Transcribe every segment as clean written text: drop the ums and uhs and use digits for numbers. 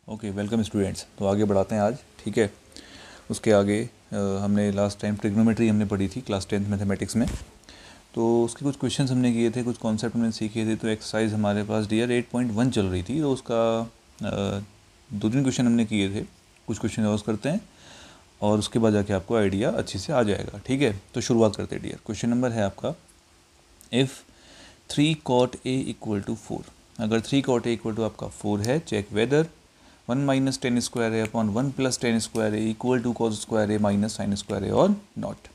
Okay, welcome students. तो आगे बढ़ाते हैं आज, ठीक है। उसके आगे हमने लास्ट टाइम ट्रिग्नोमेट्री हमने पढ़ी थी क्लास 10th मैथमेटिक्स में। तो उसके कुछ क्वेश्चंस हमने किए थे, कुछ कॉन्सेप्ट हमने सीखे थे। तो एक्सरसाइज हमारे पास डियर 8.1 चल रही थी, तो उसका 2-3 क्वेश्चन हमने किए थे। कुछ क्वेश्चन और करते हैं और उसके बाद जाके आपको आइडिया अच्छे से आ जाएगा, ठीक है। तो शुरुआत करते हैं डियर। क्वेश्चन नंबर है आपका, if 3 cot A equal to 4। अगर 3 cot A इक्वल टू आपका 4 है, check whether 1 minus ten square A upon 1 plus ten square A equal to cos square A minus sine square A और not.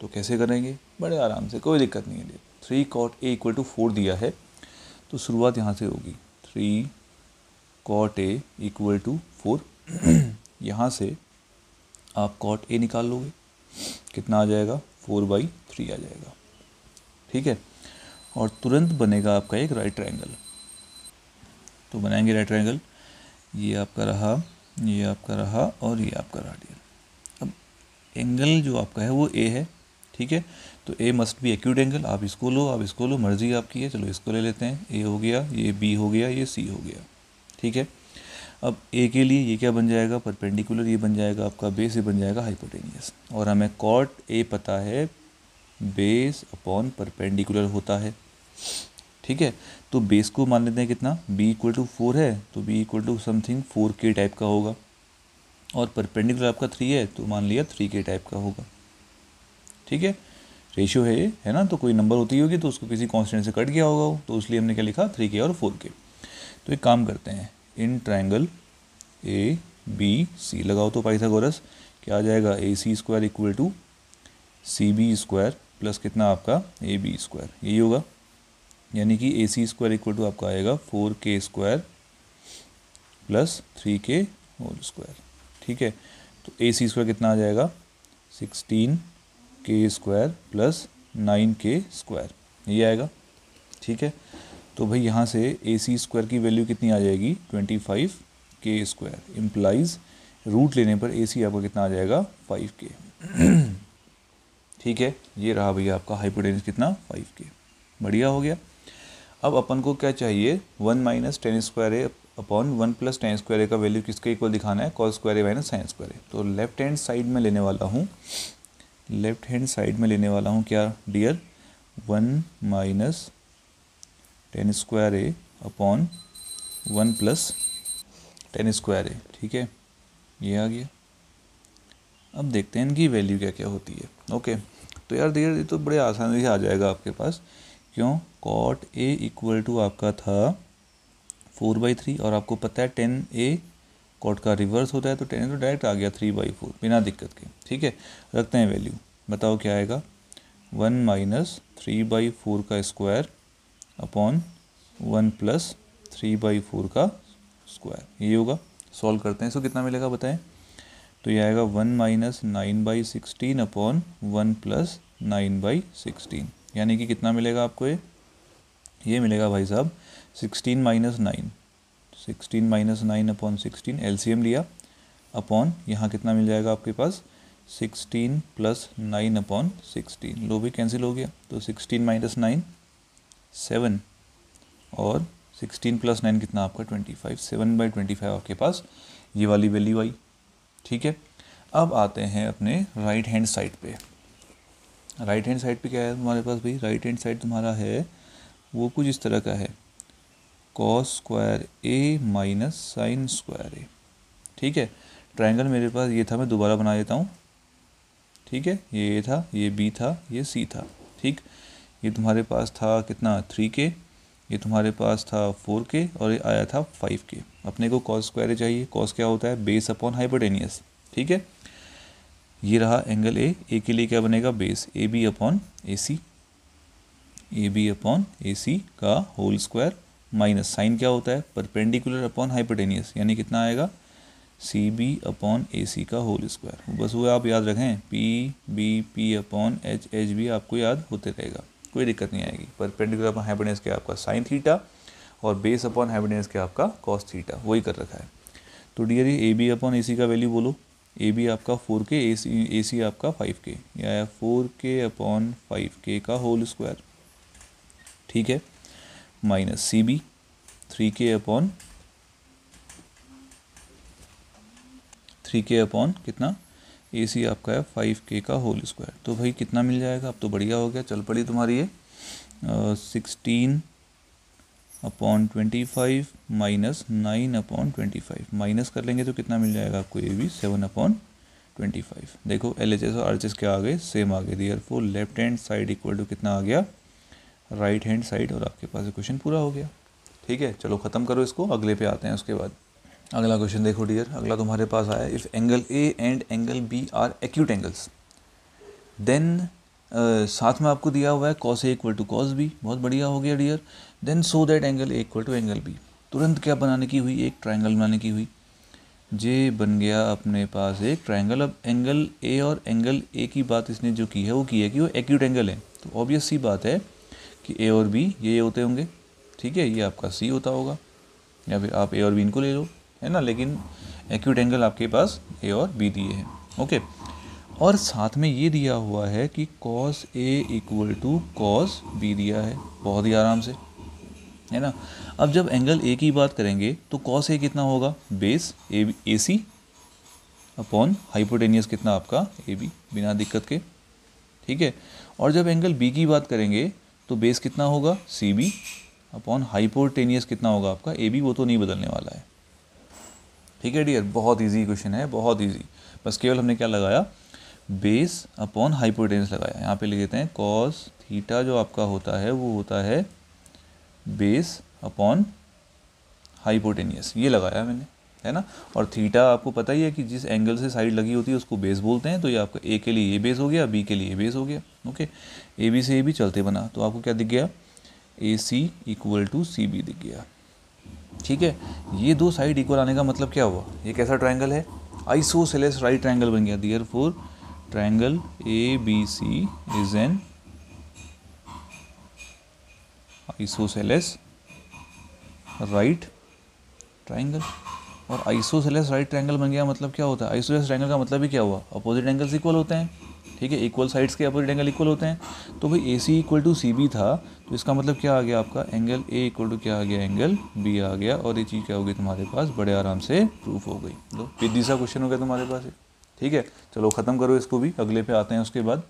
तो कैसे करेंगे? बड़े आराम से, कोई दिक्कत नहीं है। 3 cot A इक्वल टू 4 दिया है, तो शुरुआत यहाँ से होगी। 3 cot A इक्वल टू 4 यहाँ से आप cot A निकाल लोगे, कितना आ जाएगा? 4/3 आ जाएगा, ठीक है। और तुरंत बनेगा आपका एक राइट ट्रायंगल। तो बनाएंगे राइट ट्रायंगल। ये आपका रहा, ये आपका रहा और ये आपका रहा डियर। अब एंगल जो आपका है वो ए है, ठीक है। तो ए मस्ट बी एक्यूट एंगल। आप इसको लो, आप इसको लो, मर्जी आपकी है। चलो इसको ले लेते हैं। ए हो गया, ये बी हो गया, ये सी हो गया, ठीक है। अब ए के लिए ये क्या बन जाएगा? परपेंडिकुलर। ये बन जाएगा आपका बेस, ये बन जाएगा हाइपोटेनियस। और हमें कॉट ए पता है बेस अपॉन परपेंडिकुलर होता है, ठीक है। तो बेस को मान लेते हैं कितना? b इक्वल टू 4 है, तो b equal to something 4k type का होगा। और परपेंडिकुलर आपका 3 है, तो मान लिया 3k टाइप का होगा, ठीक है। रेशियो है ये, है ना। तो कोई नंबर होती होगी तो उसको किसी कांस्टेंट से कट गया होगा वो, तो इसलिए हमने क्या लिखा? 3k और 4k। तो एक काम करते हैं, इन ट्राइंगल ए बी सी लगाओ तो पाइथागोरस क्या आ जाएगा? AC square equal to CB square plus कितना आपका AB स्क्वायर, यही होगा। यानी कि AC स्क्वायर इक्वल टू आपका आएगा 4k square plus 3k whole square, ठीक है। तो AC स्क्वायर कितना आ जाएगा? 16k square plus 9k square, ये आएगा, ठीक है। तो भाई यहाँ से AC स्क्वायर की वैल्यू कितनी आ जाएगी? 25k square. इम्प्लाइज रूट लेने पर AC आपका कितना आ जाएगा? 5k, ठीक है। ये रहा भैया आपका हाइपोटेन्यूस कितना? 5k। बढ़िया हो गया। अब अपन को क्या चाहिए? 1 minus ten square A upon 1 plus ten square ए का वैल्यू किसके इक्वल दिखाना है? Cos square A minus sine square ए। तो लेफ्ट हैंड साइड में लेने वाला हूँ, लेफ्ट हैंड साइड में लेने वाला हूँ क्या dear? 1 minus ten square A upon 1 plus ten square ए, ठीक है। ये आ गया। अब देखते हैं इनकी वैल्यू क्या क्या होती है। ओके, तो यार डियर ये तो बड़े आसानी से आ जाएगा आपके पास। क्यों? कॉट ए इक्वल टू आपका था 4/3 और आपको पता है 10a कॉट का रिवर्स होता है, तो 10 तो डायरेक्ट आ गया 3/4 बिना दिक्कत के, ठीक है। रखते हैं वैल्यू, बताओ क्या आएगा? 1 माइनस 3/4 का स्क्वायर अपॉन 1 प्लस 3/4 का स्क्वायर, ये होगा। सॉल्व करते हैं इसको, कितना मिलेगा बताएं? तो ये आएगा 1 माइनस 9/16 अपॉन 1 प्लस 9/16, यानी कि कितना मिलेगा आपको? ये मिलेगा भाई साहब 16 माइनस 9, 16 माइनस 9 अपॉन 16, LCM लिया, अपॉन यहाँ कितना मिल जाएगा आपके पास? 16 प्लस 9 अपॉन 16, लो भी कैंसिल हो गया। तो 16 माइनस 9 7 और 16 प्लस 9 कितना आपका? 25, 7/25 आपके पास ये वाली वैल्यू आई, ठीक है। अब आते हैं अपने राइट हैंड साइड पे। राइट हैंड साइड पे क्या है तुम्हारे पास भाई? राइट हैंड साइड तुम्हारा है वो कुछ इस तरह का है, cos square A minus sine square ए, ठीक है। ट्रायंगल मेरे पास ये था, मैं दोबारा बना देता हूँ, ठीक है। ये A था, ये B था, ये C था, ठीक। ये तुम्हारे पास था कितना? 3k, ये तुम्हारे पास था 4k और ये आया था 5k। अपने को कॉस स्क्वायर ए चाहिए। कॉस क्या होता है? बेस अपॉन हाइपोटेनियस, ठीक है। ये रहा एंगल ए के लिए क्या बनेगा? Base AB upon AC, AB upon AC का होल स्क्वायर माइनस साइन क्या होता है? परपेंडिकुलर अपॉन हाइपोटेनियस, यानी कितना आएगा? CB अपॉन AC का होल स्क्वायर। बस वो आप याद रखें, P अपॉन H भी आपको याद होते रहेगा, कोई दिक्कत नहीं आएगी। परपेंडिकुलर अपॉन हाइपोटेनियस के आपका साइन थीटा और बेस अपॉन हाइपोटेनियस के आपका कॉस थीटा, वही कर रखा है। तो डियर ये AB अपॉन AC का वैल्यू बोलो। AB आपका 4k, AC आपका 5k, या 4k अपॉन 5k का होल स्क्वायर, ठीक है, minus CB 3k upon 3k upon कितना ए सी आपका है 5k का होल स्क्वायर। तो भाई कितना मिल जाएगा, अब तो बढ़िया हो गया, चल पड़ी तुम्हारी ये 16 अपॉन 25 माइनस 9 अपॉन 25, माइनस कर लेंगे तो कितना मिल जाएगा आपको, ये भी 7 अपॉन 25। देखो LHS और RHS क्या आ गए, सेम आ गए। Therefore left hand side equal to कितना आ गया, राइट हैंड साइड, और आपके पास क्वेश्चन पूरा हो गया। ठीक है, चलो ख़त्म करो इसको, अगले पे आते हैं उसके बाद। अगला क्वेश्चन देखो डियर, अगला तुम्हारे पास आया, if angle A and angle B are acute angles then, साथ में आपको दिया हुआ है cos A equal to cos B, बहुत बढ़िया हो गया dear. Then so that angle A equal to angle B, तुरंत क्या बनाने की हुई, एक ट्राइंगल बनाने की हुई। जे बन गया अपने पास एक ट्राइंगल। अब एंगल ए और एंगल ए की बात इसने जो की है वो कि वो एक्यूट एंगल है, तो ऑब्वियस सी बात है कि ए और बी ये होते होंगे। ठीक है, ये आपका सी होता होगा, या फिर आप ए और बी इनको ले लो, है ना, लेकिन एक्यूट एंगल आपके पास ए और बी दिए हैं। ओके, और साथ में ये दिया हुआ है कि cos A equal to cos B दिया है, बहुत ही आराम से, है ना। अब जब एंगल ए की बात करेंगे तो कॉस ए कितना होगा, बेस ए सी अपॉन हाइपोटेनियस कितना आपका ए बी, बिना दिक्कत के। ठीक है, और जब एंगल बी की बात करेंगे तो बेस कितना होगा, सी बी अपॉन हाइपोटेनियस कितना होगा आपका ए बी, वो तो नहीं बदलने वाला है। ठीक है डियर, बहुत इजी क्वेश्चन है, बहुत इजी। बस केवल हमने क्या लगाया, बेस अपॉन हाइपोटेनियस लगाया। यहाँ पे लिख देते हैं कॉस थीटा जो आपका होता है वो होता है बेस अपॉन हाइपोटेनियस, ये लगाया मैंने, है ना। और थीटा आपको पता ही है कि जिस एंगल से साइड लगी होती है उसको बेस बोलते हैं। तो ये आपका ए के लिए ये बेस हो गया, बी के लिए ये बेस हो गया। ओके, ए बी से ए बी चलते बना, तो आपको क्या दिख गया, ए सी इक्वल टू सी बी दिख गया। ठीक है, ये दो साइड इक्वल आने का मतलब क्या हुआ, ये कैसा ट्राइंगल है, आइसोसेलेस राइट ट्राइंगल बन गया। Therefore triangle A B C is an isosceles right triangle. और आइसोसेलेस राइट ट्राइंगल बन गया मतलब क्या होता है, आइसोसेलेस ट्राइंगल का मतलब ही क्या हुआ, अपोजिट एंगल्स इक्वल होते हैं। ठीक है, इक्वल साइड्स के अपोजिट एंगल इक्वल होते हैं। तो भाई ए सी इक्वल टू सी बी था, तो इसका मतलब क्या आ गया आपका, एंगल ए इक्वल टू क्या आ गया, एंगल बी आ गया। और ये चीज़ क्या होगी तुम्हारे पास, बड़े आराम से प्रूफ हो गई। लो सीधी सा क्वेश्चन हो गया तुम्हारे पास। ठीक है, चलो ख़त्म करो इसको भी, अगले पे आते हैं उसके बाद।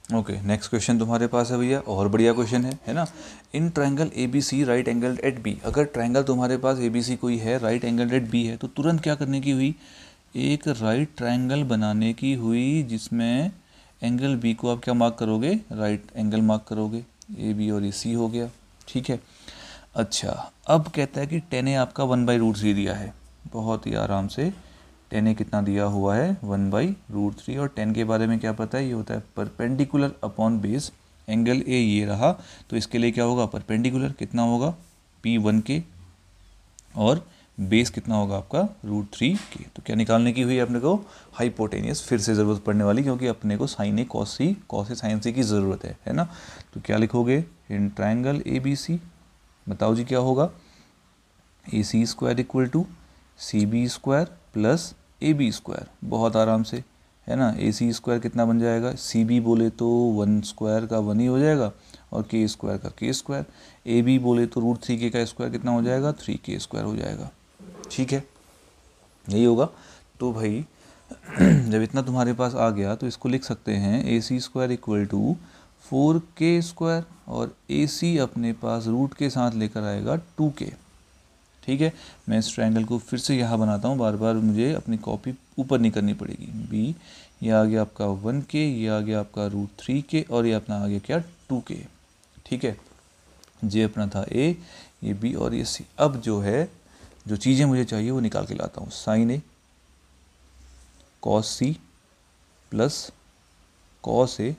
ओके, नेक्स्ट क्वेश्चन तुम्हारे पास है भैया, और बढ़िया क्वेश्चन है ना। In triangle A B C right angle at B, अगर ट्राइंगल तुम्हारे पास ए बी सी कोई है, राइट एंगल एट बी है, तो तुरंत क्या करने की हुई, एक राइट ट्राइंगल बनाने की हुई जिसमें एंगल बी को आप क्या मार्क करोगे, राइट एंगल मार्क करोगे, ए बी और ए सी हो गया। ठीक है, अच्छा अब कहता है कि टेन ए आपका 1/√3 दिया है, बहुत ही आराम से। टेन ए कितना दिया हुआ है, 1/√3। और 10 के बारे में क्या पता है, ये होता है perpendicular upon base. Angle A ये रहा, तो इसके लिए क्या होगा, परपेंडिकुलर कितना होगा, P1K, और बेस कितना होगा आपका √3K। तो क्या निकालने की हुई अपने को, हाइपोटेनियस, फिर से ज़रूरत पड़ने वाली, क्योंकि अपने को sign A cos A sign सी की ज़रूरत है ना। तो क्या लिखोगे, इन ट्राइंगल ए बी सी, बताओ जी क्या होगा, A C square equal to C B square plus A B square, बहुत आराम से, है ना। ए सी स्क्वायर कितना बन जाएगा, सी बी बोले तो 1 स्क्वायर का 1 ही हो जाएगा, और के स्क्वायर का के स्क्वायर। ए बी बोले तो √3K का स्क्वायर कितना हो जाएगा, 3K स्क्वायर हो जाएगा। ठीक है, यही होगा। तो भाई जब इतना तुम्हारे पास आ गया तो इसको लिख सकते हैं A C square equal to 4K square, और ए सी अपने पास रूट के साथ लेकर आएगा 2K। ठीक है, मैं इस ट्रायंगल को फिर से यहाँ बनाता हूँ, बार बार मुझे अपनी कॉपी ऊपर नहीं करनी पड़ेगी। बी ये आ गया आपका 1K, ये आ गया आपका √3K, और ये अपना आ गया क्या 2K। ठीक है, जे अपना था ए, ये बी और ये सी। अब जो है, जो चीज़ें मुझे चाहिए वो निकाल के लाता हूँ। Sign A cos C plus cos A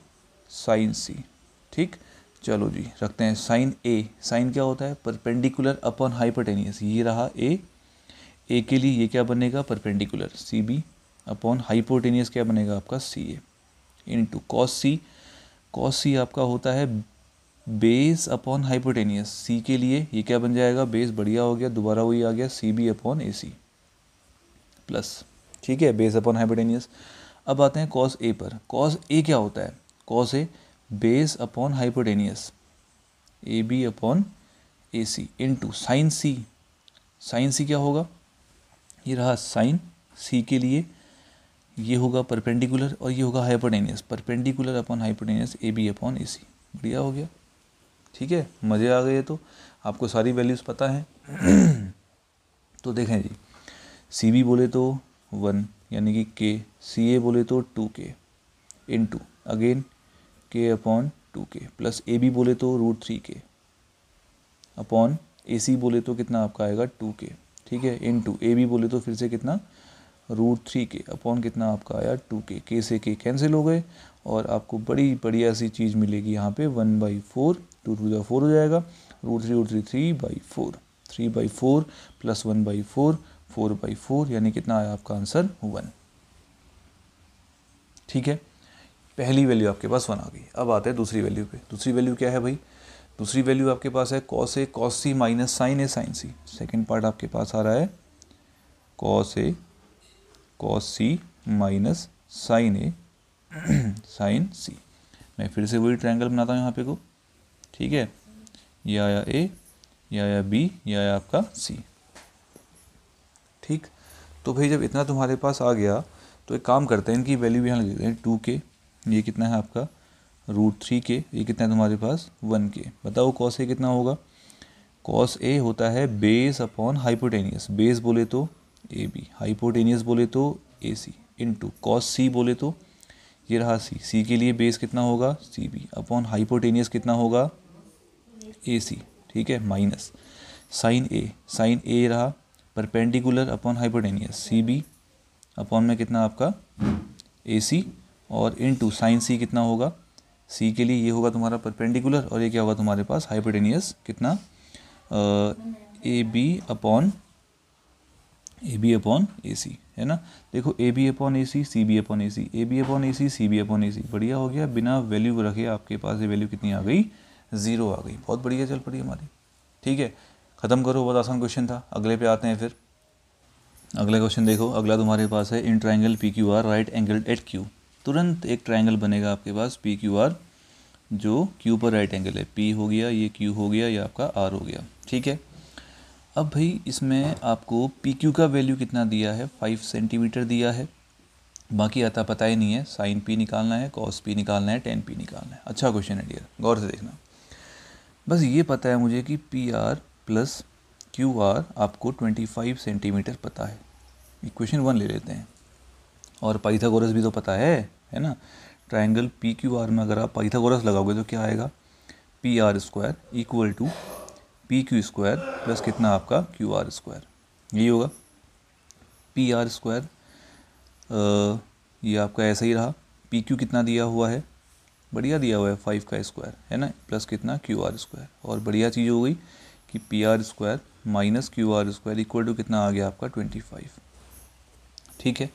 sign सी। ठीक, चलो जी रखते हैं साइन ए। साइन क्या होता है, परपेंडिकुलर अपॉन हाइपोटेनियस, ये रहा ए के लिए ये क्या बनेगा, perpendicular, C B upon hypotenuse क्या बनेगा आपका, C A into cos C. Cos C आपका होता है बेस अपॉन हाइपोटेनियस, सी के लिए ये क्या बन जाएगा, बेस, बढ़िया हो गया, दोबारा वही आ गया, सी B upon A C plus. ठीक है, बेस अपॉन हाइपोटेनियस। अब आते हैं कॉस ए पर। कॉस ए क्या होता है, cos A base upon hypotenuse, A B upon A C into sine C. Sine C क्या होगा, ये रहा साइन सी के लिए ये होगा परपेंडिकुलर और ये होगा hypotenuse, perpendicular upon hypotenuse A B upon A C. बढ़िया हो गया, ठीक है, मज़े आ गए। तो आपको सारी वैल्यूज़ पता हैं। तो देखें जी, सी बी बोले तो 1 यानी कि के, सी ए बोले तो 2k इंटू अगेन के upon 2k plus A B बोले तो √3k अपॉन ए सी बोले तो कितना आपका आएगा 2k, ठीक है, इंटू ए बी बोले तो फिर से कितना √3k अपॉन कितना आपका आया 2k, के से के कैंसिल हो गए और आपको बड़ी बढ़िया सी चीज़ मिलेगी यहाँ पे 1/4, 2 टू द 4 हो जाएगा, √3 3/4, 3/4 प्लस 1/4 4/4 यानी कितना आया आपका आंसर 1। ठीक है, पहली वैल्यू आपके पास 1 आ गई। अब आते हैं दूसरी वैल्यू पे। दूसरी वैल्यू क्या है भाई? दूसरी वैल्यू आपके पास है कॉस ए कॉस सी माइनस साइन ए साइन सी। सेकेंड पार्ट आपके पास आ रहा है कॉस ए कॉस सी माइनस साइन ए साइन सी। मैं फिर से वही ट्रायंगल बनाता हूँ यहाँ पे को, ठीक है, ये आया ए, ये आया बी, ये आया आपका सी। ठीक, तो भाई जब इतना तुम्हारे पास आ गया तो एक काम करते हैं, इनकी वैल्यू यहाँ लिख देते हैं 2k, ये कितना है आपका √3k, ये कितना है तुम्हारे पास 1k। बताओ कॉस ए कितना होगा? कॉस ए होता है बेस अपॉन हाइपोटेनियस, बेस बोले तो ए बी, हाइपोटेनियस बोले तो ए सी, इंटू कॉस सी बोले तो ये रहा सी, सी के लिए बेस कितना होगा सी बी अपॉन हाइपोटेनियस कितना होगा ए सी, ठीक है, माइनस साइन ए रहा perpendicular upon hypotenuse C B upon में कितना आपका ए सी और इनटू साइन सी कितना होगा, सी के लिए ये होगा तुम्हारा परपेंडिकुलर और ये क्या होगा तुम्हारे पास हाइपोटेनियस कितना ए बी अपॉन ए सी, है ना। देखो A B upon A C B upon A C, A B upon A C B upon A C, बढ़िया हो गया। बिना वैल्यू रखे आपके पास ये वैल्यू कितनी आ गई 0 आ गई, बहुत बढ़िया चल पड़ी हमारी। ठीक है, ख़त्म करो, बहुत आसान क्वेश्चन था। अगले पे आते हैं फिर। अगला क्वेश्चन देखो, अगला तुम्हारे पास है in triangle P Q are right angled at Q. तुरंत एक ट्राइंगल बनेगा आपके पास पी क्यू आर जो क्यू पर राइट एंगल है, पी हो गया, ये क्यू हो गया, ये आपका आर हो गया। ठीक है, अब भाई इसमें आपको पी क्यू का वैल्यू कितना दिया है 5 सेंटीमीटर दिया है, बाकी आता पता ही नहीं है। साइन पी निकालना है, कॉस पी निकालना है, टेन पी निकालना है। अच्छा क्वेश्चन है डियर, गौर से देखना। बस ये पता है मुझे कि P R plus Q are आपको 25 सेंटीमीटर पता है। इक्वेशन 1 ले लेते हैं, और पाइथागोरस भी तो पता है ना। ट्राइंगल पी क्यू आर में अगर आप पाइथागोरस लगाओगे तो क्या आएगा, P R square equal to P Q square plus कितना आपका क्यू आर स्क्वायर, यही होगा। पी आर स्क्वायर ये आपका ऐसा ही रहा, पी क्यू कितना दिया हुआ है, बढ़िया दिया हुआ है 5 का स्क्वायर, है ना, प्लस कितना क्यू आर स्क्वायर। और बढ़िया चीज़ हो गई कि P R square minus Q R square equal to कितना आ गया आपका 25। ठीक है,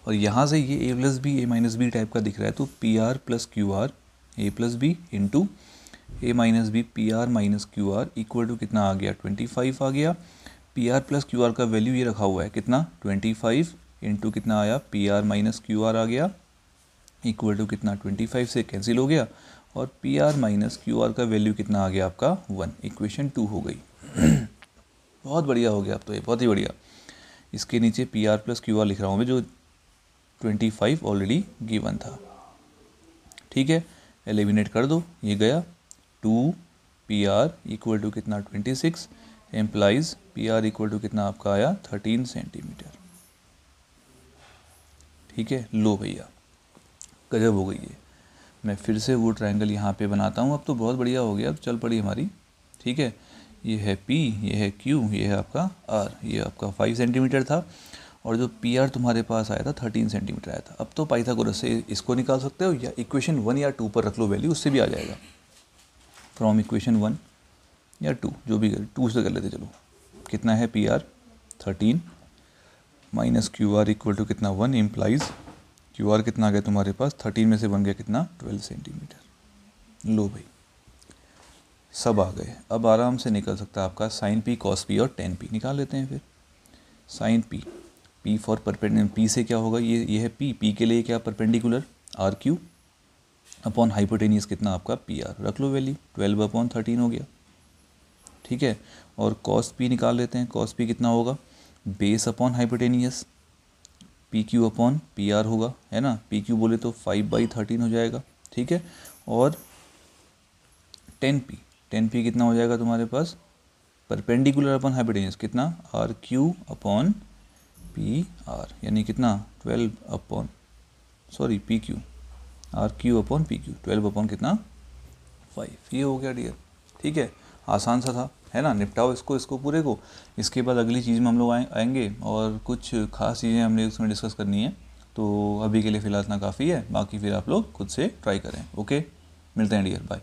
और यहाँ से ये A plus B A minus B type का दिख रहा है, तो P R plus Q R A plus B into A minus B P R minus Q R equal to कितना आ गया 25 आ गया। P R plus Q R का वैल्यू ये रखा हुआ है कितना 25 इंटू कितना आया P R minus Q R आ गया इक्वल टू कितना 25 से कैंसिल हो गया, और P R minus Q R का वैल्यू कितना आ गया आपका 1। इक्वेशन 2 हो गई। बहुत बढ़िया हो गया अब तो, ये बहुत ही बढ़िया। इसके नीचे P R plus Q are लिख रहा हूँ मैं, जो 25 ऑलरेडी गिवन था। ठीक है, एलिमिनेट कर दो, ये गया 2 पी आर इक्वल टू कितना 26 implies P R equal to कितना आपका आया 13 सेंटीमीटर। ठीक है, लो भैया गजब हो गई है। मैं फिर से वो ट्रायंगल यहाँ पे बनाता हूँ, अब तो बहुत बढ़िया हो गया, अब चल पड़ी हमारी। ठीक है, ये है P, ये है Q, ये है आपका R, ये आपका 5 सेंटीमीटर था, और जो पी आर तुम्हारे पास आया था 13 सेंटीमीटर आया था। अब तो पाइथागोरस से इसको निकाल सकते हो, या इक्वेशन 1 या 2 पर रख लो वैल्यू, उससे भी आ जाएगा। फ्रॉम इक्वेशन 1 या 2, जो भी कर 2 से कर लेते चलो। कितना है P R 13 minus Q R equal to कितना 1 इम्प्लाइज क्यू आर कितना आ गया तुम्हारे पास 13 में से बन गया कितना 12 सेंटीमीटर। लो भाई सब आ गए, अब आराम से निकल सकता है आपका साइन पी कॉस पी और टेन पी। निकाल लेते हैं फिर। Sine P, P for perpendicular, P से क्या होगा, ये है पी के लिए क्या perpendicular R Q upon hypotenuse कितना आपका पी आर, रख लो वैल्यू 12/13 हो गया। ठीक है, और कॉस पी निकाल लेते हैं। कॉस पी कितना होगा base upon hypotenuse P Q upon P are होगा, है ना। पी क्यू बोले तो 5/13 हो जाएगा, ठीक है। और 10p कितना हो जाएगा तुम्हारे पास, परपेंडिकुलर अपॉन हाइपोटेन्यूज कितना, R Q upon P R, यानी कितना 12 upon P Q, R Q upon P Q, 12 upon कितना 5। ये हो गया डियर, ठीक है। आसान सा था, है ना। निपटाओ इसको पूरे को। इसके बाद अगली चीज़ में हम लोग आएंगे और कुछ खास चीज़ें हमने उसमें डिस्कस करनी है। तो अभी के लिए फ़िलहाल इतना काफ़ी है, बाकी फिर आप लोग खुद से ट्राई करें। ओके, मिलते हैं डियर, बाय।